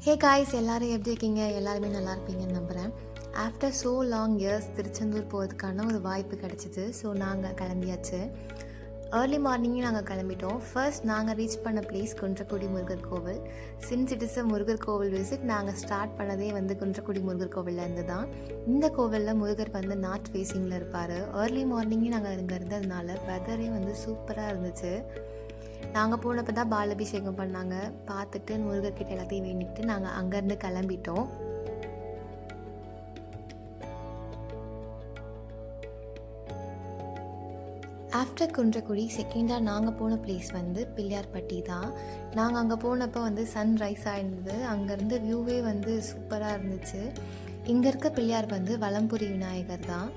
Hey guys, எல்லோரும் எப்படி இருக்கீங்க? எல்லாருமே நல்லா இருப்பீங்கன்னு நம்புகிறேன். After so long years Tiruchendur போகிறதுக்கான ஒரு வாய்ப்பு கிடச்சிது. ஸோ நாங்கள் கிளம்பியாச்சு. ஏர்லி மார்னிங்கே நாங்கள் கிளம்பிட்டோம். ஃபர்ஸ்ட் நாங்கள் ரீச் பண்ண பிளேஸ் குன்றக்குடி முருகர் கோவில். Since it is a Murugar கோவில் விசிட், நாங்கள் ஸ்டார்ட் பண்ணதே குன்றக்குடி முருகர் கோவிலேருந்து தான். இந்த கோவிலில் முருகர் நார்த் ஃபேஸிங்கில் இருப்பார். ஏர்லி மார்னிங்கே நாங்கள் இங்கே இருந்ததுனால வெதரே சூப்பராக இருந்துச்சு. நாங்கள் போனப்போ தான் பாலாபிஷேகம் பண்ணாங்க. பார்த்துட்டு முருகர்கிட்ட எல்லாத்தையும் வேண்டிட்டு நாங்கள் அங்கேருந்து கிளம்பிட்டோம். ஆஃப்டர் குன்றக்குடி செகண்டாக நாங்கள் போன பிளேஸ் பிள்ளையார்பட்டி தான். நாங்கள் அங்கே போனப்போ சன்ரைஸ் ஆகிருந்தது. அங்கேருந்து வியூவே சூப்பராக இருந்துச்சு. இங்கே இருக்க பிள்ளையார் வலம்புரி விநாயகர் தான்.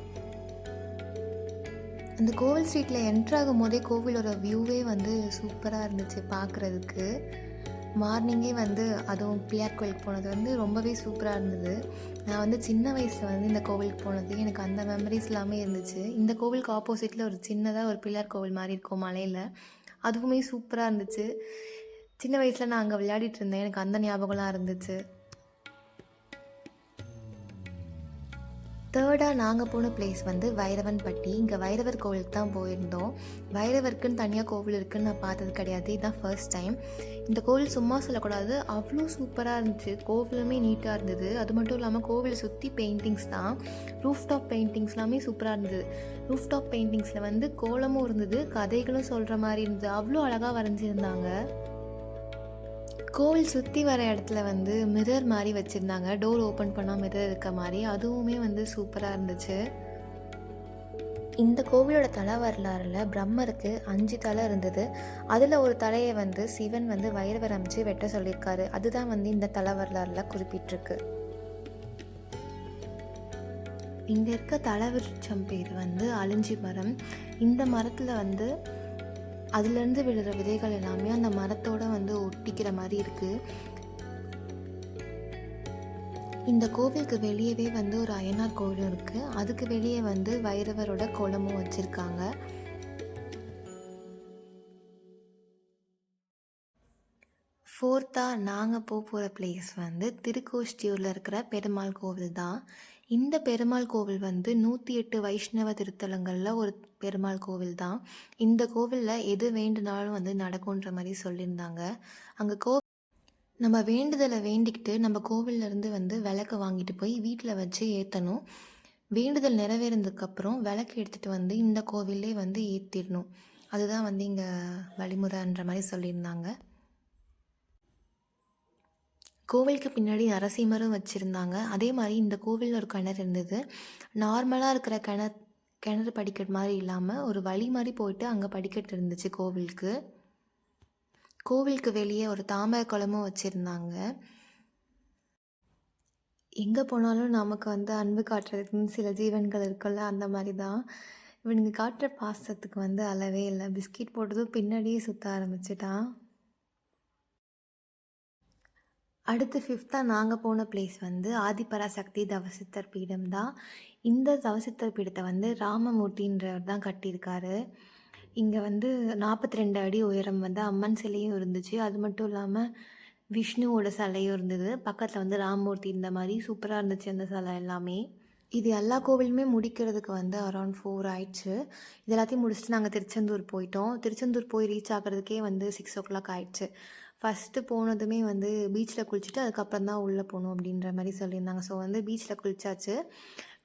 அந்த கோவில் ஸ்ட்ரீட்டில் என்ட்ராகும் போதே கோவிலோட வியூவே சூப்பராக இருந்துச்சு பார்க்குறதுக்கு. மார்னிங்கே அதுவும் பிள்ளையார் கோவிலுக்கு போனது ரொம்பவே சூப்பராக இருந்தது. நான் சின்ன வயசில் இந்த கோவிலுக்கு போனது எனக்கு அந்த மெமரிஸ் எல்லாமே இருந்துச்சு. இந்த கோவிலுக்கு ஆப்போசிட்டில் ஒரு சின்னதாக ஒரு பிள்ளையார் கோவில் மாதிரி இருக்கும் மலையில். அதுவுமே சூப்பராக இருந்துச்சு. சின்ன வயசில் நான் அங்கே விளையாடிட்டு இருந்தேன். எனக்கு அந்த ஞாபகம்லாம் இருந்துச்சு. தேர்டாக நாங்கள் போன பிளேஸ் வைரவன்பட்டி. இங்கே வைரவர் கோவிலுக்கு தான் போயிருந்தோம். வைரவருக்குன்னு தனியாக கோவில் இருக்குதுன்னு நான் பார்த்தது கிடையாது. இதுதான் ஃபர்ஸ்ட் டைம். இந்த கோவில் சும்மா சொல்லக்கூடாது, அவ்வளோ சூப்பராக இருந்துச்சு. கோவிலுமே நீட்டாக இருந்தது. அது மட்டும் இல்லாமல் கோவிலை சுற்றி பெயிண்டிங்ஸ் தான். ரூஃப் டாப் பெயிண்டிங்ஸ் எல்லாமே சூப்பராக இருந்தது. ரூஃப் டாப் பெயிண்டிங்ஸில் கோலமும் இருந்தது, கதைகளும் சொல்கிற மாதிரி இருந்தது. அவ்வளோ அழகாக வரைஞ்சிருந்தாங்க. கோவில் சுற்றி வர இடத்துல மிரர் மாதிரி வச்சுருந்தாங்க. டோர் ஓப்பன் பண்ணால் மிரர் இருக்க மாதிரி. அதுவுமே சூப்பராக இருந்துச்சு. இந்த கோவிலோட தலை வரலாறில் பிரம்மருக்கு 5 தலை இருந்தது. அதில் ஒரு தலையை சிவன் வைரவர் அமைச்சு வெட்ட சொல்லியிருக்காரு. அதுதான் இந்த தலை வரலாறில் குறிப்பிட்டிருக்கு. இங்கே இருக்க தலை விருட்சம் பேர் அழிஞ்சி மரம். இந்த மரத்தில் அதுலேருந்து விழுற விதைகள் எல்லாமே அந்த மரத்தோடு ஒட்டிக்கிற மாதிரி இருக்குது. இந்த கோவிலுக்கு வெளியவே ஒரு அய்யனார் கோவிலும் இருக்குது. அதுக்கு வெளியே வைரவரோட கோலமும் வச்சுருக்காங்க. ஃபோர்த்தாக நாங்கள் போகிற பிளேஸ் திருக்கோஷ்டியூரில் இருக்கிற பெருமாள் கோவில் தான். இந்த பெருமாள் கோவில் 108 வைஷ்ணவ திருத்தலங்களில் ஒரு பெருமாள் கோவில் தான். இந்த கோவிலில் எது வேண்டுனாலும் நடக்கும்ன்ற மாதிரி சொல்லியிருந்தாங்க. அங்கே நம்ம வேண்டுதலை வேண்டிக்கிட்டு நம்ம கோவிலேருந்து விளக்கு வாங்கிட்டு போய் வீட்டில் வச்சு ஏற்றணும். வேண்டுதல் நிறைவேறதுக்கப்புறம் விளக்கு எடுத்துகிட்டு இந்த கோவிலே ஏற்றிடணும். அதுதான் இங்கே வழிமுறைன்ற மாதிரி சொல்லியிருந்தாங்க. கோவிலுக்கு பின்னாடி நரசிம்மரும் வச்சுருந்தாங்க. அதே மாதிரி இந்த கோவிலில் ஒரு கிணறு இருந்தது. நார்மலாக இருக்கிற கிணறு படிக்கட்டு மாதிரி இல்லாமல் ஒரு வழி மாதிரி போயிட்டு அங்கே படிக்கட்டு இருந்துச்சு கோவிலுக்கு. கோவிலுக்கு வெளியே ஒரு தாமரை குளமும் வச்சுருந்தாங்க. எங்கே போனாலும் நமக்கு அன்பு காட்டுறதுக்குன்னு சில ஜீவன்கள் இருக்குல்ல, அந்த மாதிரி தான். இவனுங்க காட்டுற பாசத்துக்கு அளவே இல்லை. பிஸ்கெட் போட்டதும் பின்னாடியே சுற்ற ஆரம்பிச்சிட்டான். அடுத்து 5th நாங்கள் போன பிளேஸ் ஆதிபராசக்தி தவசித்தர் பீடம் தான். இந்த தவசித்தர் பீடத்தை ராமமூர்த்தின்றவர் தான் கட்டியிருக்காரு. இங்கே 42 அடி உயரம் அம்மன் சிலையும் இருந்துச்சு. அது மட்டும் இல்லாமல் விஷ்ணுவோட சிலையும் இருந்தது. பக்கத்தில் ராமமூர்த்தி இந்த மாதிரி சூப்பராக இருந்துச்சு அந்த சிலை எல்லாமே. இது எல்லா கோவிலுமே முடிக்கிறதுக்கு அரௌண்ட் 4 ஆயிடுச்சு. இது எல்லாத்தையும் முடிச்சுட்டு நாங்கள் திருச்செந்தூர் போயிட்டோம். திருச்செந்தூர் போய் ரீச் ஆகிறதுக்கே 6 o'clock ஆயிடுச்சு. ஃபஸ்ட்டு போனதுமே பீச்சில் குளிச்சுட்டு அதுக்கப்புறம் தான் உள்ளே போகணும் அப்படின்ற மாதிரி சொல்லியிருந்தாங்க. ஸோ பீச்சில் குளிச்சாச்சு.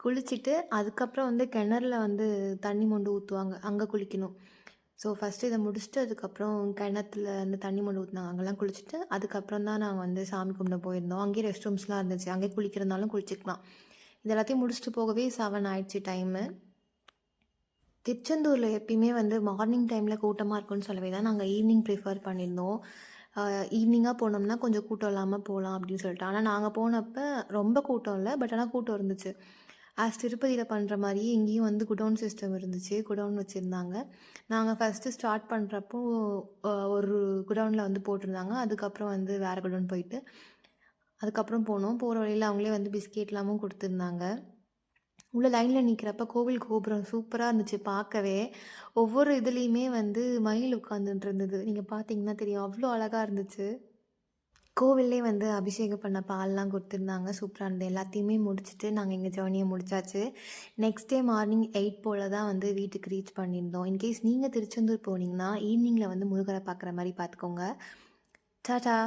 குளிச்சுட்டு அதுக்கப்புறம் கிணறுல தண்ணி மொண்டு ஊற்றுவாங்க, அங்கே குளிக்கணும். ஸோ ஃபஸ்ட்டு இதை முடிச்சுட்டு அதுக்கப்புறம் கிணத்துல தண்ணி மொண்டு ஊற்றுனாங்க, அங்கெல்லாம் குளிச்சுட்டு அதுக்கப்புறம் தான் நாங்கள் சாமி கும்பிட போயிருந்தோம். அங்கேயே ரெஸ்ட் ரூம்ஸ்லாம் இருந்துச்சு, அங்கேயே குளிக்கிறதுனாலும் குளிச்சிக்கலாம். இது எல்லாத்தையும் முடிச்சுட்டு போகவே 7 ஆயிடுச்சு டைமு. திருச்செந்தூரில் எப்பயுமே மார்னிங் டைமில் கூட்டமாக இருக்குன்னு சொல்லவே தான் நாங்கள் ஈவினிங் ப்ரிஃபர் பண்ணியிருந்தோம். ஈவினிங்காக போனோம்னா கொஞ்சம் கூட்டம் இல்லாமல் போகலாம் அப்படின்னு சொல்லிட்டு. ஆனால் நாங்கள் போனப்போ ரொம்ப கூட்டம் இல்லை, பட் ஆனால் கூட்டம் இருந்துச்சு. திருப்பதியில் பண்ணுற மாதிரியே இங்கேயும் குடோன் சிஸ்டம் இருந்துச்சு. குடோன் வச்சுருந்தாங்க. நாங்கள் ஃபஸ்ட்டு ஸ்டார்ட் பண்ணுறப்போ ஒரு குடோனில் போட்டிருந்தாங்க. அதுக்கப்புறம் வேறு குடோன் போயிட்டு அதுக்கப்புறம் போனோம். போகிற வழியில் அவங்களே பிஸ்கெட்லாமும் கொடுத்துருந்தாங்க. உள்ள லைனில் நிற்கிறப்ப கோவில் கோபுரம் சூப்பராக இருந்துச்சு பார்க்கவே. ஒவ்வொரு இதுலேயுமே மயில் உட்காந்துட்டு இருந்தது. நீங்கள் பார்த்தீங்கன்னா தெரியும், அவ்வளோ அழகாக இருந்துச்சு. கோவில்லே வந்து அபிஷேகம் பண்ண பால்லாம் குடுத்துருந்தாங்க. சூப்பரா இருந்தது. எல்லாத்தையுமே முடிச்சுட்டு நாங்க எங்க ஜர்னிய முடிச்சாச்சு. நெக்ஸ்ட் டே மார்னிங் 8 போல தான் வந்து வீட்டுக்கு ரீச் பண்ணியிருந்தோம். இன்கேஸ் நீங்க திருச்செந்தூர் போனீங்கன்னா, ஈவினிங்ல வந்து முருகர பார்க்குற மாரி பார்த்துக்கோங்க. டாடா!